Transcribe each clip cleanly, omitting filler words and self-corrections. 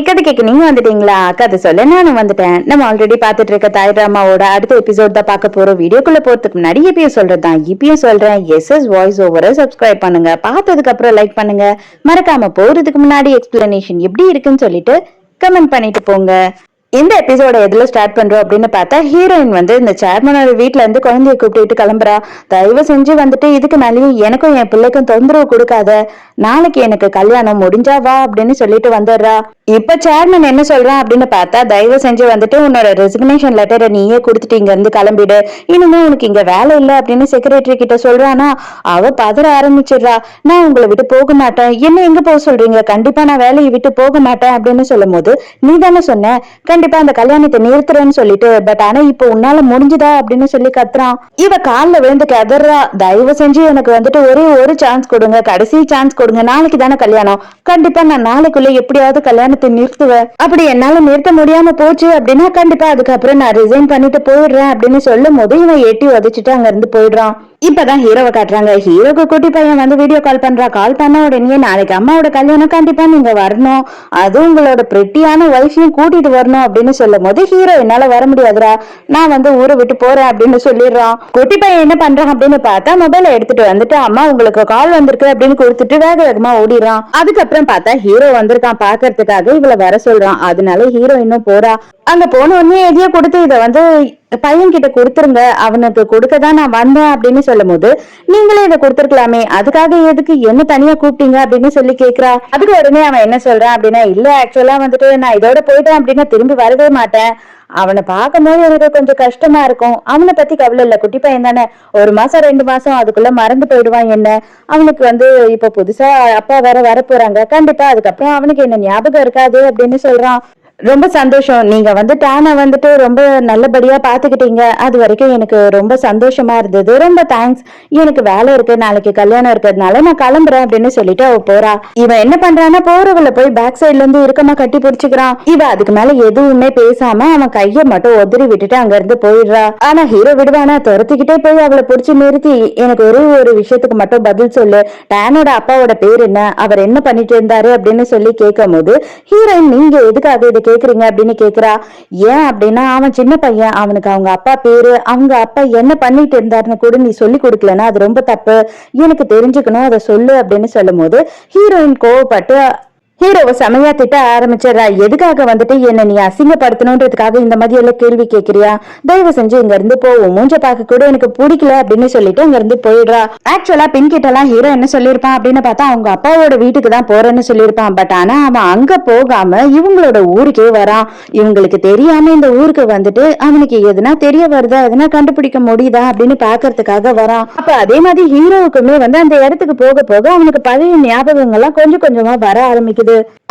கதை கேட்க நீங்க வந்துட்டீங்களா? கதை சொல்ல நானும் வந்துட்டேன். நம்ம ஆல்ரெடி பாத்துட்டு இருக்க தாய் டிராமாவோட அடுத்த எபிசோட் தான் பார்க்க போறோம். வீடியோக்குள்ள போறதுக்கு முன்னாடி இப்பயும் சொல்றதுதான், இப்பயும் சொல்றேன், எஸ்எஸ் வாய்ஸ் ஓவரை சப்ஸ்கிரைப் பண்ணுங்க, பார்த்ததுக்கு அப்புறம் லைக் பண்ணுங்க, மறக்காம போறதுக்கு முன்னாடி எக்ஸ்பிளனேஷன் எப்படி இருக்குன்னு சொல்லிட்டு கமெண்ட் பண்ணிட்டு போங்க. இந்த எபிசோட எதுல ஸ்டார்ட் பண்றோம் அப்படின்னு பார்த்தா, ஹீரோயின் வந்து இந்த சேர்மனோட வீட்டுல இருந்து குழந்தைய கூப்பிட்டு கிளம்புறா. தயவு செஞ்சு வந்துட்டு இதுக்கு மேலேயும் எனக்கும் என் பிள்ளைக்கும் தொந்தரவு கொடுக்காத, நாளைக்கு எனக்கு கல்யாணம் முடிஞ்சா வா அப்படின்னு சொல்லிட்டு வந்துடுறா. இப்ப சேர்மன் என்ன சொல்றான் அப்படின்னு பார்த்தா, தயவு செஞ்சு வந்துட்டு உன்னோட ரெசிக்னேஷன் லெட்டரை நீயே கொடுத்துட்டு இங்க இருந்து கிளம்பிடு, இனிமே உனக்கு இங்க வேலை இல்லை அப்படின்னு செக்ரட்டரி கிட்ட சொல்றானா. அவ பதற ஆரம்பிச்சிடுறா. நான் உங்களை விட்டு போக மாட்டேன், என்ன எங்க போக சொல்றீங்க, கண்டிப்பா நான் வேலையை விட்டு போக மாட்டேன் அப்படின்னு சொல்லும் போது, நீ தானே சொன்ன கண்டிப்பா அந்த கல்யாணத்தை நிறுத்துறேன்னு சொல்லிட்டு, பட் ஆனா இப்ப உன்னால முடிஞ்சுதா அப்படின்னு சொல்லி கத்துறான். இவ காலில் விழுந்து கதறா. தயவு செஞ்சு எனக்கு வந்துட்டு ஒரே ஒரு சான்ஸ் கொடுங்க, கடைசி சான்ஸ் கொடுங்க, நாளைக்கு தானே கல்யாணம், கண்டிப்பா நான் நாளைக்குள்ள எப்படியாவது கல்யாணத்தை நிறுத்துவேன், அப்படி என்னால நிறுத்த முடியாம போச்சு அப்படின்னா கண்டிப்பா அதுக்கப்புறம் நான் ரிசைன் பண்ணிட்டு போயிடுறேன் அப்படின்னு சொல்லும் போது இவன் எட்டி உதச்சிட்டு அங்க இருந்து போயிடுறான். இப்பதான் ஹீரோவை காட்டுறாங்க. ஹீரோக்கு குட்டி பையன் வந்து வீடியோ கால் பண்றா. கால் பண்ண உடனே, நாளைக்கு அம்மாவோட கல்யாணம், கண்டிப்பா நீங்க வரணும், அது உங்களோட பிரெட்டியான ஒய்ஃபையும் கூட்டிட்டு வரணும் அப்படின்னு சொல்லும் போது, ஹீரோ என்னால வர முடியாதுரா, நான் வந்து ஊரை விட்டு போறேன் அப்படின்னு சொல்லிடுறான். குட்டி பையன் என்ன பண்றான் அப்படின்னு பார்த்தா, மொபைலை எடுத்துட்டு வந்துட்டு அம்மா உங்களுக்கு கால் வந்திருக்கு அப்படின்னு கொடுத்துட்டு வேக வேகமா ஓடிடுறான். அதுக்கப்புறம் பார்த்தா ஹீரோ வந்திருக்கான் பாக்குறதுக்காக, இவளை வர சொல்றான். அதனால ஹீரோ இன்னும் போறா. அங்க போன உடனே எதையோ கொடுத்து இதை வந்து பையன் கிட்ட கொடுத்துருங்க, அவனுக்கு கொடுக்கதான் நான் வந்தேன் அப்படின்னு சொல்லும் போது, நீங்களே இதை கொடுத்துருக்கலாமே, அதுக்காக எதுக்கு என்ன தனியா கூப்பிட்டீங்க அப்படின்னு சொல்லி கேக்குறா. அதுக்கு உடனே அவன் என்ன சொல்றான் அப்படின்னா, இல்ல ஆக்சுவலா வந்துட்டு நான் இதோட போயிட்டேன் அப்படின்னா திரும்பி வரவே மாட்டேன், அவனை பார்க்கும் போது எனக்கு கொஞ்சம் கஷ்டமா இருக்கும், அவனை பத்தி கவலை இல்ல, குட்டி பையன் தானே, 1 மாசம் 2 மாசம் அதுக்குள்ள மறந்து போயிடுவான் என்ன, அவனுக்கு வந்து இப்ப புதுசா அப்பா வேற வர போறாங்க, கண்டிப்பா அதுக்கப்புறம் அவனுக்கு என்ன ஞாபகம் இருக்காது அப்படின்னு சொல்றான். ரொம்ப சந்தோஷம், நீங்க வந்து டானை வந்துட்டு ரொம்ப நல்லபடியா பாத்துக்கிட்டீங்க, அது வரைக்கும் எனக்கு ரொம்ப சந்தோஷமா இருந்தது, ரொம்ப தேங்க்ஸ், எனக்கு வேலை இருக்கு, நாளைக்கு கல்யாணம் இருக்கிறதுனால நான் கிளம்புறேன் அப்படின்னு சொல்லிட்டு அவ போறா. இவன் என்ன பண்றான்னா, போறவளை போய் பேக் சைட்ல இருந்து இறுக்கமா கட்டி பிடிச்சுக்கிறான். இவ அதுக்கு மேல எதுவுமே பேசாம அவன் கைய மட்டும் உதறி விட்டுட்டு அங்க இருந்து போயிடுறா. ஆனா ஹீரோ விடுவானா, துரத்திக்கிட்டே போய் அவளை பிடிச்சு நிறுத்தி, எனக்கு ஒரு விஷயத்துக்கு மட்டும் பதில் சொல்லு, டானோட அப்பாவோட பேர் என்ன, அவர் என்ன பண்ணிட்டு இருந்தாரு அப்படின்னு சொல்லி கேட்கும் போது, ஹீரோயின் நீங்க எதுக்காக இது கேக்குறீங்க அப்படின்னு கேக்குறா. ஏன் அப்படின்னா, அவன் சின்ன பையன், அவனுக்கு அவங்க அப்பா பேரு, அவங்க அப்பா என்ன பண்ணிட்டு இருந்தாருன்னு கூட நீ சொல்லி கொடுக்கலன்னா அது ரொம்ப தப்பு, எனக்கு தெரிஞ்சுக்கணும், அதை சொல்லு அப்படின்னு சொல்லும் போது ஹீரோயின் கோவப்பட்டு ஹீரோவை செமையா திட்ட ஆரம்பிச்சிடறா. எதுக்காக வந்துட்டு என்ன நீ அசிங்கப்படுத்தணுன்றதுக்காக இந்த மாதிரி எல்லாம் கேள்வி கேட்கிறியா, தயவு செஞ்சு இங்க இருந்து போவோம், மூஞ்ச பார்க்க கூட எனக்கு பிடிக்கல அப்படின்னு சொல்லிட்டு இங்க இருந்து போயிடுறா. ஆக்சுவலா பின் கிட்ட எல்லாம் ஹீரோ என்ன சொல்லியிருப்பான் அப்படின்னு பார்த்தா, அவங்க அப்பாவோட வீட்டுக்கு தான் போறேன்னு சொல்லியிருப்பான். பட் ஆனா அவன் அங்க போகாம இவங்களோட ஊருக்கே வரான். இவங்களுக்கு தெரியாம இந்த ஊருக்கு வந்துட்டு அவனுக்கு எதுனா தெரிய வருதா, எதுனா கண்டுபிடிக்க முடியுதா அப்படின்னு பாக்குறதுக்காக வரான். அப்ப அதே மாதிரி ஹீரோவுக்குமே வந்து அந்த இடத்துக்கு போக போக அவனுக்கு பழைய ஞாபகங்கள்லாம் கொஞ்சம் கொஞ்சமா வர ஆரம்பிக்குது.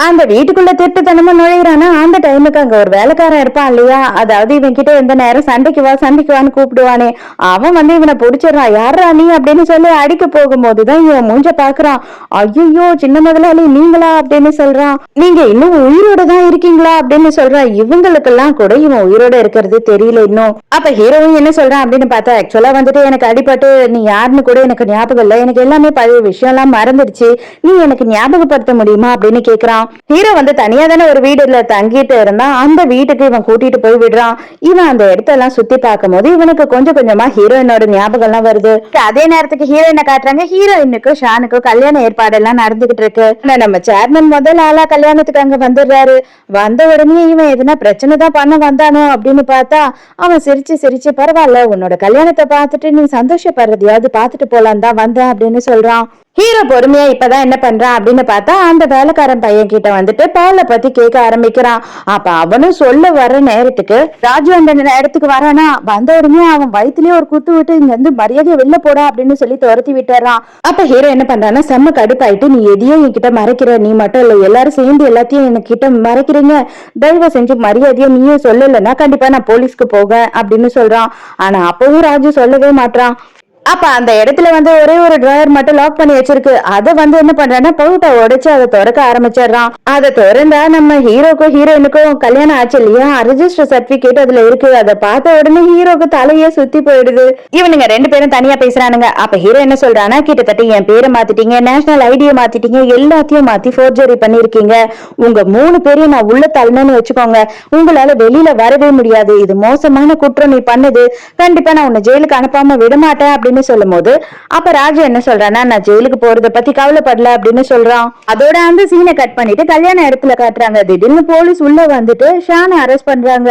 அந்த வீட்டுக்குள்ள திட்டத்தனமா நுழையிறானா, அந்த டைமுக்கு அங்க ஒரு வேலைக்காரன் இருப்பான் இல்லையா, அதாவது இவன் கிட்ட எந்த நேரம் சண்டைக்கு வான்னு கூப்பிடுவானே, அவன் வந்து இவனை பிடிச்சிடறான். யாரா நீ அப்படின்னு சொல்லி அடிக்க போகும்போதுதான் இவன் மூஞ்ச பாக்குறான். ஐயோ சின்ன முதலாளி நீங்களா அப்படின்னு சொல்றான். நீங்க இன்னும் உயிரோட தான் இருக்கீங்களா அப்படின்னு சொல்றான். இவங்களுக்கெல்லாம் கூட இவன் உயிரோட இருக்கிறது தெரியல இன்னும். அப்ப ஹீரோவும் என்ன சொல்றான் அப்படின்னு பார்த்தா, ஆக்சுவலா வந்துட்டு எனக்கு அடிபட்டு நீ யாருன்னு கூட எனக்கு ஞாபகம் இல்லை, எனக்கு எல்லாமே பழைய விஷயம் எல்லாம் மறந்துடுச்சு, நீ எனக்கு ஞாபகப்படுத்த முடியுமா அப்படின்னு கேக்குறான். ஹீரோ வந்து தனியா தானே ஒரு வீடுல தங்கிட்டு இருந்தா, அந்த வீட்டுக்கு இவன் கூட்டிட்டு போய் விடுறான். இவன் அந்த இடத்தெல்லாம் சுத்தி பார்க்கும் போது இவனுக்கு கொஞ்சம் கொஞ்சமா ஹீரோயினோட ஞாபகம் எல்லாம் வருது. அதே நேரத்துக்கு ஹீரோயினை காட்டுறாங்க. ஹீரோயினுக்கும் ஷானுக்கும் கல்யாண ஏற்பாடு எல்லாம் நடந்துகிட்டு இருக்கு. நம்ம சேர்மன் முதல் ஆளா கல்யாணத்துக்கு அங்க வந்துடுறாரு. வந்த உடனே இவன் எதுனா பிரச்சனை தான் பண்ண வந்தானோ அப்படின்னு பார்த்தா, அவன் சிரிச்சு சிரிச்சு பரவாயில்ல, உன்னோட கல்யாணத்தை பார்த்துட்டு நீ சந்தோஷப்படுறதையாவது பார்த்துட்டு போலான் தான் வந்தேன் அப்படின்னு சொல்றான். ஹீரோ பொறுமையா இப்பதான் என்ன பண்றான் அப்படின்னு பார்த்தா, அந்த வேலைக்காரன் பையன் கிட்ட வந்துட்டு பாலை பத்தி கேட்க ஆரம்பிக்கிறான். அப்ப அவனும் சொல்ல வர நேரத்துக்கு ராஜு அந்த இடத்துக்கு வரானா, வந்த உடனே அவன் வயிற்றுலயே ஒரு குத்து விட்டு இங்க இருந்து மரியாதையை வெளில போடா அப்படின்னு சொல்லி துரத்தி விட்டுறான். அப்ப ஹீரோ என்ன பண்றான்னா, செம்ம கடுப்பாயிட்டு, நீ எதையும் என்கிட்ட மறைக்கிற, நீ மட்டும் இல்ல எல்லாரும் சேர்ந்து எல்லாத்தையும் எனக்கு கிட்ட மறைக்கிறீங்க, தயவு செஞ்சு மரியாதையை நீயும் சொல்லலைன்னா கண்டிப்பா நான் போலீஸ்க்கு போக அப்படின்னு சொல்றான். ஆனா அப்பவும் ராஜு சொல்லவே மாட்டான். அப்ப அந்த இடத்துல வந்து ஒரே ஒரு டிராயர் மட்டும் லாக் பண்ணி வச்சிருக்கு. அத வந்து என்ன பண்றான்னா பவுட்ட உடைச்சு அதை திறக்க ஆரம்பிச்சிடறான். அதை திறந்தா நம்ம ஹீரோக்கும் ஹீரோயினுக்கும் கல்யாணம் ஆச்சு இல்லையா, ரெஜிஸ்டர் சர்டிபிகேட் அதுல இருக்கு. அதை பார்த்த உடனே ஹீரோக்கு தலையே சுத்தி போயிடுது. இவனுங்க ரெண்டு பேரும் தனியா பேசுறானுங்க. அப்ப ஹீரோ என்ன சொல்றானா, கிட்டத்தட்ட என் பேரை மாத்திட்டீங்க, நேஷனல் ஐடியை மாத்திட்டீங்க, எல்லாத்தையும் மாத்தி ஃபோர்ஜரி பண்ணிருக்கீங்க. உங்க 3 பேரையும் நான் உள்ள தள்ளணும்னு வச்சுக்கோங்க, உங்களால வெளியில வரவே முடியாது. இது மோசமான குற்றம் நீ பண்ணுது. கண்டிப்பா நான் உன்னை ஜெயிலுக்கு அனுப்பாம விடமாட்டேன் அப்படின்னு சொல்லும் போது அப்ப ராஜு என்ன சொல்றானா, நான் ஜெயிலுக்கு போறத பத்தி கவலைப்படல அப்படின்னு சொல்றான். அதோட அந்த சீனை கட் பண்ணிட்டு கல்யாண இடத்துல காட்டுறாங்க. திடீர்னு போலீஸ் உள்ள வந்துட்டு ஷானை அரெஸ்ட் பண்றாங்க.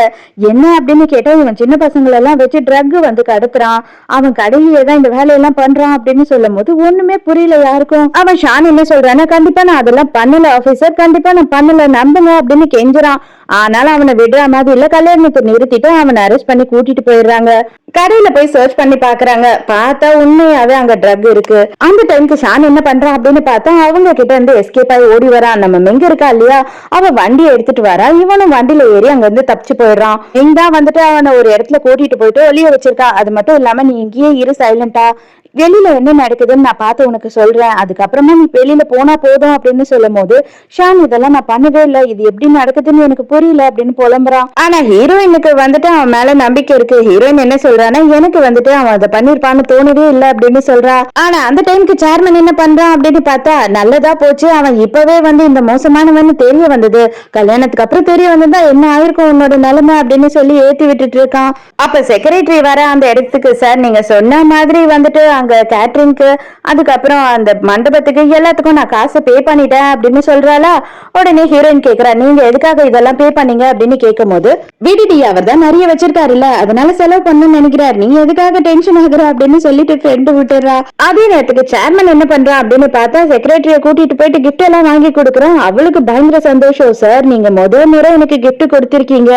என்ன அப்படின்னு கேட்டா, இவன் சின்ன பசங்களை எல்லாம் வச்சு ட்ரக் வந்து கடத்துறான், அவன் கடையிலே தான் இந்த வேலையெல்லாம் பண்றான் அப்படின்னு சொல்லும் போது ஒண்ணுமே புரியல யாருக்கும். அவன் ஷான் என்ன சொல்றானா, கண்டிப்பா நான் அதெல்லாம் பண்ணல ஆபீசர், கண்டிப்பா நான் பண்ணல, நம்புங்க அப்படின்னு கெஞ்சுறான். ஆனாலும் அவனை விடுற மாதிரி இல்ல. கல்யாணத்தை நிறுத்திட்டு அவனை அரெஸ்ட் பண்ணி கூட்டிட்டு போயிடுறாங்க. கடையில போய் சர்ச் பண்ணி பாக்குறாங்க. பார்த்தா உண்மையாவே அங்க ட்ரக் இருக்கு. அந்த டைமுக்கு ஷான் என்ன பண்றான் அப்படின்னு பார்த்தா, அவங்க கிட்ட இருந்து எஸ்கேப் ஆகி ஓடி வரான். நம்ம மெங்க இருக்கா இல்லையா, அவ வண்டியை எடுத்துட்டு வரா. இவனும் வண்டியில ஏறி அங்க இருந்து தப்பிச்சு போயிடுறான். மெங்கா வந்துட்டு அவனை ஒரு இடத்துல கூட்டிட்டு போயிட்டு ஒளிய வச்சிருக்கா. அது மட்டும் இல்லாம நீ இங்கேயே இரு, சைலண்டா, வெளியில என்ன நடக்குதுன்னு நான் பார்த்து உனக்கு சொல்றேன், அதுக்கப்புறமா நீ வெளியில போனா போதும் அப்படின்னு சொல்லும் போது ஷான் இதெல்லாம் நான் பண்ணவே இல்லை, இது எப்படி நடக்குதுன்னு எனக்கு புரியல அப்படின்னு புலம்புறான். ஆனா ஹீரோயினுக்கு வந்துட்டு அவன் மேல நம்பிக்கை இருக்கு. ஹீரோயின் என்ன சொல்றான்னா, எனக்கு வந்துட்டு அவன் அதை பண்ணிருப்பான்னு தோணவே இல்லை அப்படின்னு சொல்றா. ஆனா அந்த டைமுக்கு சேர்மன் என்ன பண்றான் அப்படின்னு பார்த்தா, நல்லதா போச்சு, அவன் இப்பவே வந்து இந்த மோசமானவன்னு தெரிய வந்தது, கல்யாணத்துக்கு அப்புறம் தெரிய வந்ததா என்ன ஆயிருக்கும் உன்னோட நிலைமை அப்படின்னு சொல்லி ஏத்தி விட்டுட்டு இருக்கான். அப்ப செக்ரட்டரி வர அந்த இடத்துக்கு, சார் நீங்க சொன்ன மாதிரி வந்துட்டு அங்க கேட்டரிங்க்கு, அதுக்கப்புறம் அந்த மண்டபத்துக்கு எல்லாத்துக்கும் நான் காசு பே பண்ணிட்டேன் அப்படின்னு சொல்றாளா. உடனே ஹீரோயின் கேக்குறா, நீங்க எதுக்காக இதெல்லாம் பே பண்ணீங்க அப்படின்னு கேட்கும் போது, விடிடி அவர் தான் நிறைய வச்சிருக்காருல்ல, அதனால செலவு பண்ணணும்னு நினைக்கிறார், நீங்க எதுக்காக டென்ஷன் ஆகுற அப்படின்னு சொல்லிட்டு ஃப்ரெண்டு விட்டுறா. அதே நேரத்துக்கு சேர்மன் என்ன பண்றான் அப்படின்னு பார்த்தா, செக்ரட்டரிய கூட்டிட்டு போயிட்டு கிஃப்ட் எல்லாம் வாங்கி கொடுக்குறான். அவளுக்கு பயங்கர சந்தோஷம். சார் நீங்க முதல் முறை எனக்கு கிஃப்ட் கொடுத்திருக்கீங்க,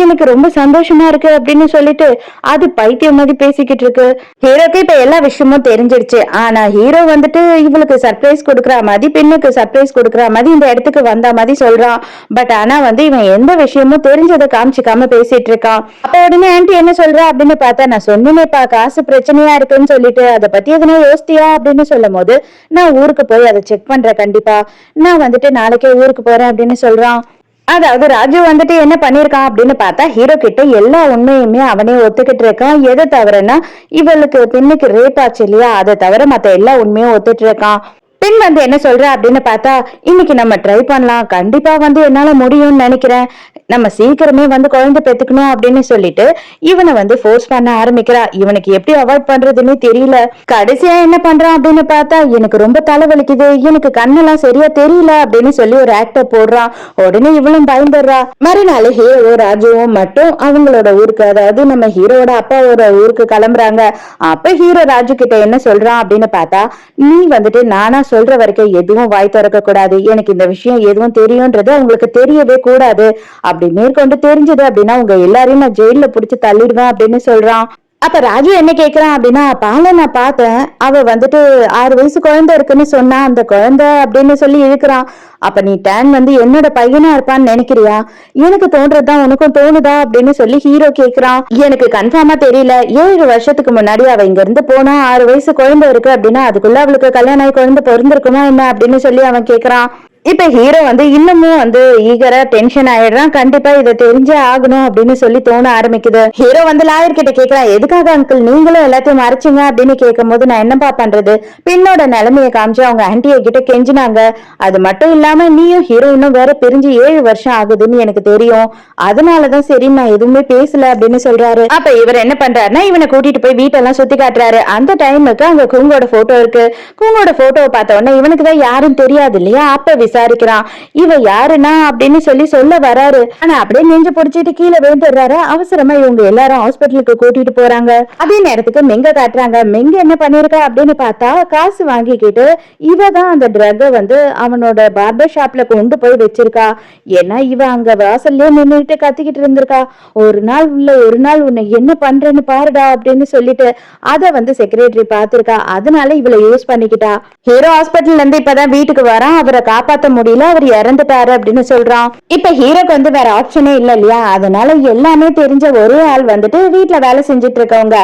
எனக்கு ரொம்ப சந்தோஷமா இருக்கு அப்படின்னு சொல்லிட்டு அது பைத்தியம் மாதிரி பேசிக்கிட்டு இருக்கு. ஹீரோக்கு இப்ப எல்லா விஷயமும் தெரிஞ்சிருச்சு. ஆனா ஹீரோ வந்துட்டு இவளுக்கு சர்ப்ரைஸ் கொடுக்கற மாதிரி, பெண்ணுக்கு சர்ப்ரைஸ் கொடுக்கற மாதிரி இந்த இடத்துக்கு வந்த மாதிரி சொல்றான். பட் ஆனா வந்து இவன் எந்த விஷயமும் தெரிஞ்சதை காமிச்சிக்காம பேசிட்டு இருக்கான். அப்ப உடனே ஆன்ட்டி என்ன சொல்றா அப்படின்னு பார்த்தா, நான் சொன்னேன்ப்பா காசு பிரச்சனையா இருக்குன்னு சொல்லிட்டு, அதை பத்தி எதனா யோசித்தியா அப்படின்னு சொல்லும் போது, நான் ஊருக்கு போய் அதை செக் பண்றேன், கண்டிப்பா நான் வந்துட்டு நாளைக்கே ஊருக்கு போறேன் அப்படின்னு சொல்றான். அதாவது ராஜு வந்துட்டு என்ன பண்ணிருக்கான் அப்படின்னு பார்த்தா, ஹீரோ கிட்ட எல்லா உண்மையுமே அவனே ஒத்துக்கிட்டு இருக்கான். எதை தவிரன்னா, இவளுக்கு பெண்ணுக்கு ரேப் ஆச்சு இல்லையா, அதை தவிர மத்த எல்லா உண்மையும் ஒத்துட்டு இருக்கான். பெண் வந்து என்ன சொல்ற அப்படின்னு பார்த்தா, இன்னைக்கு நம்ம ட்ரை பண்ணலாம், கண்டிப்பா வந்து என்னால முடியும்னு நினைக்கிறேன், நம்ம சீக்கிரமே வந்து குழந்தை பெத்துக்கணும் அப்படின்னு சொல்லிட்டு இவனை வந்து ஃபோர்ஸ் பண்ண ஆரம்பிக்கிறா. இவனுக்கு எப்படி அவாய்ட் பண்றதுன்னு தெரியல. கடைசியா என்ன பண்றான் அப்படின்னு பார்த்தா, எனக்கு ரொம்ப தலைவலிக்குது, எனக்கு கண்ணெல்லாம் சரியா தெரியல அப்படின்னு சொல்லி ஒரு ஆக்டர் போடுறான். உடனே இவளும் பயந்துடுறா. மறுநாள் ஹீரோ ராஜுவும் மட்டும் அவங்களோட ஊருக்கு, அதாவது நம்ம ஹீரோட அப்பாவோட ஊருக்கு கிளம்புறாங்க. அப்ப ஹீரோ ராஜு கிட்ட என்ன சொல்றான் அப்படின்னு பார்த்தா, நீ வந்துட்டு நானா சொல்ற வரைக்கும் எதுவும் வாய் திறக்க கூடாது, எனக்கு இந்த விஷயம் எதுவும் தெரியும்ன்றது அவங்களுக்கு தெரியவே கூடாது, அப்படி மேற்கொண்டு தெரிஞ்சது அப்படின்னா உங்க எல்லாரையும் நான் ஜெயில புடிச்சு தள்ளிடுவேன் அப்படின்னு சொல்றான். அப்ப ராஜு என்ன கேக்குறான் அப்படின்னா, பால நான் பார்த்தேன், அவ வந்துட்டு 6 வயசு குழந்தை இருக்குன்னு சொன்னா, அந்த குழந்தை அப்படின்னு சொல்லி இழுக்கிறான். அப்ப நீ டேன் வந்து என்னோட பையனா இருப்பான்னு நினைக்கிறியா, எனக்கு தோன்றதுதான் உனக்கும் தோணுதா அப்படின்னு சொல்லி ஹீரோ கேக்குறான். எனக்கு கன்ஃபார்மா தெரியல, 7 வருஷத்துக்கு முன்னாடி அவ இங்க இருந்து போனா 6 வயசு குழந்தை இருக்கு அப்படின்னா அதுக்குள்ள அவளுக்கு கல்யாணம் ஆகி குழந்தை பிறந்திருக்குமா என்ன அப்படின்னு சொல்லி அவன் கேக்குறான். இப்ப ஹீரோ வந்து இன்னமும் வந்து ஈகரா டென்ஷன் ஆயிடுறான். கண்டிப்பா இதை தெரிஞ்சே ஆகணும் அப்படின்னு சொல்லி தோண ஆரம்பிக்குது. ஹீரோ வந்து லாயர் கிட்ட கேட்கலாம், எதுக்காக அங்கிள் நீங்களும் எல்லாத்தையும் மறைச்சிங்க அப்படின்னு கேட்கும் போது, நான் என்னப்பா பண்றது, பெண்ணோட நிலைமையை காமிச்சு அவங்க ஆன்டியை கிட்ட கெஞ்சினாங்க, அது மட்டும் இல்லாம நீயும் ஹீரோயினும் வேற பிரிஞ்சு 7 வருஷம் ஆகுதுன்னு எனக்கு தெரியும், அதனாலதான் சரி நான் எதுவுமே பேசல அப்படின்னு சொல்றாரு. அப்ப இவர் என்ன பண்றாருன்னா, இவனை கூட்டிட்டு போய் வீட்டெல்லாம் சுத்தி காட்டுறாரு. அந்த டைமுக்கு அங்க குங்கோட போட்டோ இருக்கு. குங்கோட போட்டோவை பார்த்த உடனே இவனுக்கு தான் யாரும் தெரியாது இல்லையா, அப்ப விசாரிக்கிறான். இவ யாருன்னா அப்படின்னு சொல்லி சொல்ல வராரு. ஆனா அப்படியே நெஞ்சு பிடிச்சிட்டு கீழே விழுந்துடுறாரு. அவசரமா இவங்க எல்லாரும் ஹாஸ்பிட்டலுக்கு கூட்டிட்டு போறாங்க. அதே நேரத்துக்கு மெங்க காட்டுறாங்க. மெங்க என்ன பண்ணிருக்கா அப்படின்னு பார்த்தா, காசு வாங்கிக்கிட்டு இவ தான் அந்த ட்ரக்கை வந்து அவனோட பார்பர் ஷாப்ல கொண்டு போய் வச்சிருக்கா. ஏன்னா இவ அங்க வாசல்லே நின்றுட்டு கத்திக்கிட்டு இருந்திருக்கா, ஒரு நாள் உன்னை என்ன பண்றேன்னு பாருடா அப்படின்னு சொல்லிட்டு அத வந்து செக்ரட்டரி பாத்துருக்கா. அதனால இவளை யூஸ் பண்ணிக்கிட்டா. ஹீரோ ஹாஸ்பிட்டல்ல இருந்து இப்பதான் வீட்டுக்கு வரான். அவரை காப்பாத்த காப்பாத்த முடியல, அவர் இறந்துட்டாரு அப்படின்னு சொல்றான். இப்ப ஹீரோக்கு வந்து வேற ஆப்ஷனே இல்ல இல்லையா, அதனால எல்லாமே தெரிஞ்ச ஒரே ஆள் வந்துட்டு வீட்டுல வேலை செஞ்சுட்டு இருக்கவங்க,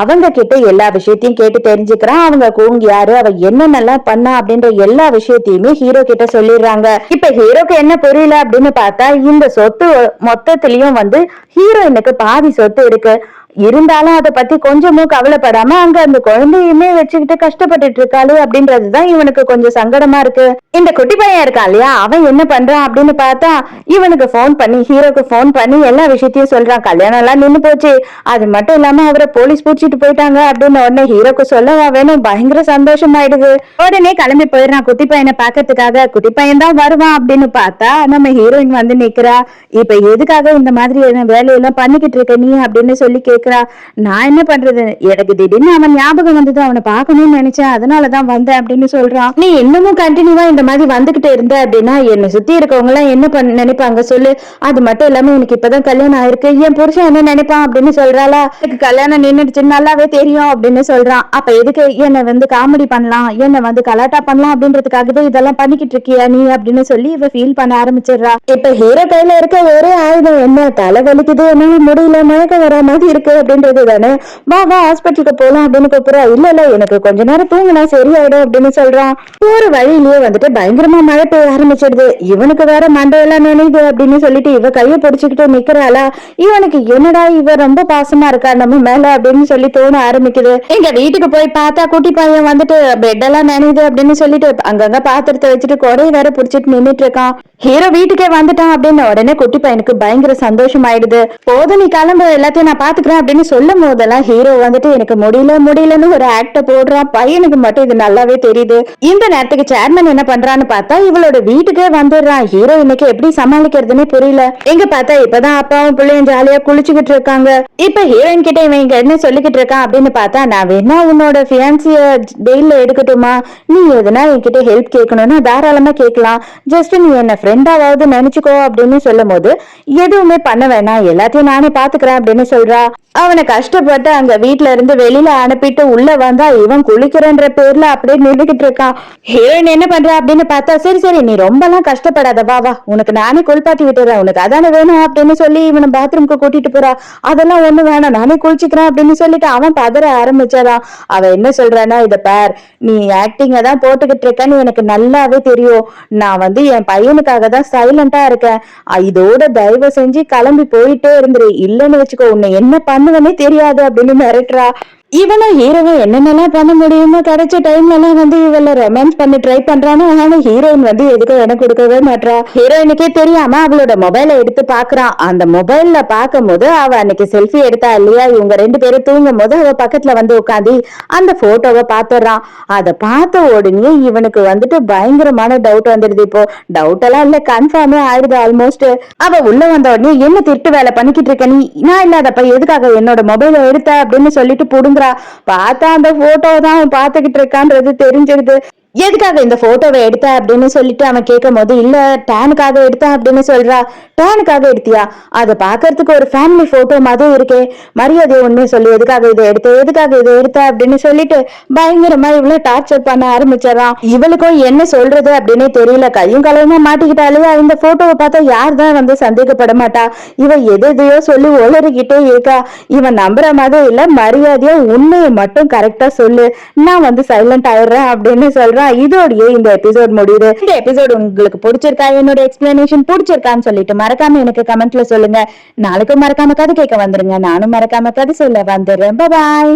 அவங்க கிட்ட எல்லா விஷயத்தையும் கேட்டு தெரிஞ்சுக்கிறான். அவங்க கூங்க யாரு, அவ என்னென்னலாம் பண்ணா அப்படின்ற எல்லா விஷயத்தையுமே ஹீரோ கிட்ட சொல்லிடுறாங்க. இப்ப ஹீரோக்கு என்ன புரியல அப்படின்னு பார்த்தா, இந்த சொத்து மொத்தத்திலயும் வந்து ஹீரோயினுக்கு பாதி சொத்து இருக்கு. இருந்தாலும் அதை பத்தி கொஞ்சமும் கவலைப்படாம அங்க அந்த குழந்தையுமே வச்சுக்கிட்டு கஷ்டப்பட்டுட்டு இருக்காளு அப்படின்றதுதான் இவனுக்கு கொஞ்சம் சங்கடமா இருக்கு. இந்த குட்டி பையன் இருக்கான் இல்லையா, அவன் என்ன பண்றான் அப்படின்னு பார்த்தா, இவனுக்கு போன் பண்ணி ஹீரோக்கு போன் பண்ணி எல்லா விஷயத்தையும் சொல்றான். கல்யாணம் எல்லாம் நின்னு போச்சு, அது மட்டும் இல்லாம அவரை போலீஸ் புடிச்சிட்டு போயிட்டாங்க அப்படின்னு உடனே ஹீரோக்கு சொல்லவா வேணும், பயங்கர சந்தோஷமாயிடுது. உடனே கிளம்பி போயிடுறான் குட்டி பையனை பாக்கிறதுக்காக. குட்டி பையன் தான் வருவான் அப்படின்னு பார்த்தா நம்ம ஹீரோயின் வந்து நிக்கிறா. இப்ப எதுக்காக இந்த மாதிரி வேலையெல்லாம் பண்ணிக்கிட்டு இருக்க நீ அப்படின்னு சொல்லி நான் என்ன பண்றது, எனக்கு திடீர்னு அவன் ஞாபகம் வந்தது, அவனை பார்க்கணும்னு நினைச்சேன், அதனாலதான் வந்தேன் அப்படின்னு சொல்றான். நீ இன்னமும் கண்டினியூவா இந்த மாதிரி வந்துகிட்டு இருந்த அப்படின்னா என்னை சுத்தி இருக்கவங்க எல்லாம் என்ன நினைப்பாங்க சொல்லு. அது மட்டும் இல்லாம எனக்கு இப்பதான் கல்யாணம் ஆயிருக்கு, என் புருஷன் என்ன நினைப்பான் அப்படின்னு சொல்றாளா. எனக்கு கல்யாணம் நின்றுடுச்சு நல்லாவே தெரியும் அப்படின்னு சொல்றான். அப்ப எதுக்கு என்னை வந்து காமெடி பண்ணலாம், என்னை வந்து கலாட்டா பண்ணலாம் அப்படின்றதுக்காகவே இதெல்லாம் பண்ணிக்கிட்டு இருக்கியா நீ அப்படின்னு சொல்லி இவ ஃபீல் பண்ண ஆரம்பிச்சிடுறா. இப்ப ஹீரோ கையில இருக்க ஒரே ஆயுதம் என்ன, தலை வலிக்குது, என்னால முடியல, மயக்கம் வர மாதிரி இருக்கு அப்படின்றது தானே. வா வா ஹாஸ்பிட்டலுக்கு போலாம் அப்படின்னு கூப்பிடுறா. இல்ல இல்ல எனக்கு கொஞ்ச நேரம் தூங்கினா சரியாயிடும் அப்படின்னு சொல்றான். ஒரு வழியிலேயே வந்துட்டு பயங்கரமா மழை பெய்ய ஆரம்பிச்சிடுது. இவனுக்கு வேற மண்டையெல்லாம் நினைது அப்படின்னு சொல்லிட்டு இவ கைய பிடிச்சுக்கிட்டு நிக்கிறாளா. இவனுக்கு என்னடா இவ ரொம்ப பாசமா இருக்கா நம்ம மேல அப்படின்னு சொல்லி தோண ஆரம்பிக்குது. எங்க வீட்டுக்கு போய் பார்த்தா குட்டி பையன் வந்துட்டு பெட் எல்லாம் நினைது அப்படின்னு சொல்லிட்டு அங்கங்க பாத்திரத்தை வச்சுட்டு கொடையை வேற புடிச்சிட்டு நின்னுட்டு இருக்கான். ஹீரோ வீட்டுக்கே வந்துட்டான் அப்படின்னு உடனே குட்டி பையனுக்கு பயங்கர சந்தோஷம் ஆயிடுது. போதும் நீ கிளம்பு, எல்லாத்தையும் நான் பாத்துக்கிறேன் அப்படின்னு சொல்லும் போதெல்லாம் ஹீரோ வந்துட்டு எனக்கு முடியலன்னு ஒரு ஆக்ட போடுறான். பையனுக்கு மட்டும் இது நல்லாவே தெரியுது. இந்த நேரத்துக்கு சேர்மன் என்ன பண்றான்னு பார்த்தா இவளோட வீட்டுக்கே வந்துடுறான். ஹீரோ இன்னைக்கு எப்படி சமாளிக்கிறதுன்னு புரியல. எங்க பார்த்தா இப்பதான் அப்பாவும் பிள்ளையும் ஜாலியா குளிச்சுக்கிட்டு இருக்காங்க. இப்ப ஹீரோயின் கிட்ட இவன் இங்க என்ன சொல்லிக்கிட்டு இருக்கான் அப்படின்னு பார்த்தா, நான் வேணா உன்னோட ஃபியான்சிய ஜெயில எடுக்கட்டுமா, நீ எதுனா என்கிட்ட ஹெல்ப் கேட்கணும்னா தாராளமா கேட்கலாம், ஜஸ்ட் நீ என்ன ஃப்ரெண்டாவது நினைச்சுக்கோ அப்படின்னு சொல்லும் போது, எதுவுமே பண்ண வேணாம் எல்லாத்தையும் நானே பாத்துக்கிறேன் அப்படின்னு சொல்றா. அவனை கஷ்டப்பட்டு அங்க வீட்டுல இருந்து வெளியில அனுப்பிட்டு உள்ள வந்தா இவன் குளிக்கிறன்ற பேர்ல அப்படியே நின்றுகிட்டு இருக்கான். ஹீரோயின் என்ன பண்றா அப்படின்னு பார்த்தா, சரி சரி நீ ரொம்ப எல்லாம் கஷ்டப்படாத, வா வா உனக்கு நானே குளிப்பாட்டி விட்டுறேன், உனக்கு அதானே வேணும் அப்படின்னு சொல்லி இவனை பாத்ரூம்க்கு கூட்டிட்டு போறா. அதெல்லாம் ஒண்ணு வேணாம் நானே குளிச்சுக்கிறேன் அப்படின்னு சொல்லிட்டு அவன் பதற ஆரம்பிச்சாரான். அவன் என்ன சொல்றான்னா, இத பார் நீ ஆக்டிங்க தான் போட்டுக்கிட்டு இருக்கன்னு எனக்கு நல்லாவே தெரியும், நான் வந்து என் பையனுக்காக தான் சைலண்டா இருக்கேன், இதோட தயவு செஞ்சு கிளம்பி போயிட்டே இருந்துரு, இல்லன்னு வச்சுக்கோ உன்னை என்ன பண்ணுவனே தெரியாது அப்படின்னு மிரட்டுறா. இவனும் ஹீரோவும் என்னென்னலாம் பண்ண முடியுமோ கிடைச்ச டைம்ல எல்லாம் வந்து இவள ரொமான்ஸ் பண்ணி ட்ரை பண்றானோ. ஆனா ஹீரோயின் வந்து எதுக்கும் இடம் கொடுக்கவே மாட்டா. ஹீரோயினுக்கே தெரியாம அவளோட மொபைலை எடுத்து பாக்குறான். அந்த மொபைல்ல பாக்கும் போது அவ அன்னைக்கு செல்ஃபி எடுத்தா இல்லையா, இவங்க ரெண்டு பேரும் தூங்கும் போது அவ பக்கத்துல வந்து உட்காந்து அந்த போட்டோவை பாத்துறான். அதை பார்த்த உடனே இவனுக்கு வந்துட்டு பயங்கரமான டவுட் வந்துடுது. இப்போ டவுட் எல்லாம் இல்ல, கன்ஃபார்மே ஆயிடுது ஆல்மோஸ்ட். அவ உள்ள வந்த உடனே என்ன திருட்டு வேலை பண்ணிக்கிட்டு இருக்க நீ, நான் இல்லாதப்ப எதுக்காக என்னோட மொபைலை எடுத்த அப்படின்னு சொல்லிட்டு புடுங்குறா. பார்த்தா அந்த போட்டோ தான் பாத்துக்கிட்டு இருக்கான்றது தெரிஞ்சிருது. எதுக்காக இந்த போட்டோவை எடுத்த அப்படின்னு சொல்லிட்டு அவன் கேட்கும் போது, இல்ல டேனுக்காக எடுத்தேன் அப்படின்னு சொல்றா. டேனுக்காக எடுத்தியா, அதை பாக்குறதுக்கு ஒரு ஃபேமிலி போட்டோ மாதிரி இருக்கே, மரியாதை உண்மையை சொல்லி எதுக்காக இதை எடுத்த அப்படின்னு சொல்லிட்டு பயங்கரமா இவ்வளவு டார்ச்சர் பண்ண ஆரம்பிச்சாராம். இவளுக்கும் என்ன சொல்றது அப்படின்னு தெரியல. கையும் களவுமா மாட்டிக்கிட்டாலே இந்த போட்டோவை பார்த்தா யார் தான் வந்து சந்தேகப்பட மாட்டா. இவ எதையோ சொல்லி ஒளறிக்கிட்டே இருக்கா. இவன் நம்புற மாதிரி இல்ல, மரியாதையா உண்மையை மட்டும் கரெக்டா சொல்லு, நான் வந்து சைலண்ட் ஆயிடுறேன் அப்படின்னு சொல்றான். இதோடயே இந்த எபிசோட் முடியுது. இந்த எபிசோட் உங்களுக்கு பிடிச்சிருக்கா, என்னோட எக்ஸ்பிளனேஷன் பிடிச்சிருக்கான்னு சொல்லிட்டு மறக்காம எனக்கு கமெண்ட்ல சொல்லுங்க. நாளைக்கும் மறக்காம கதை கேட்க வந்துருங்க, நானும் மறக்காம கதை சொல்ல வந்துடுறேன். பாய்.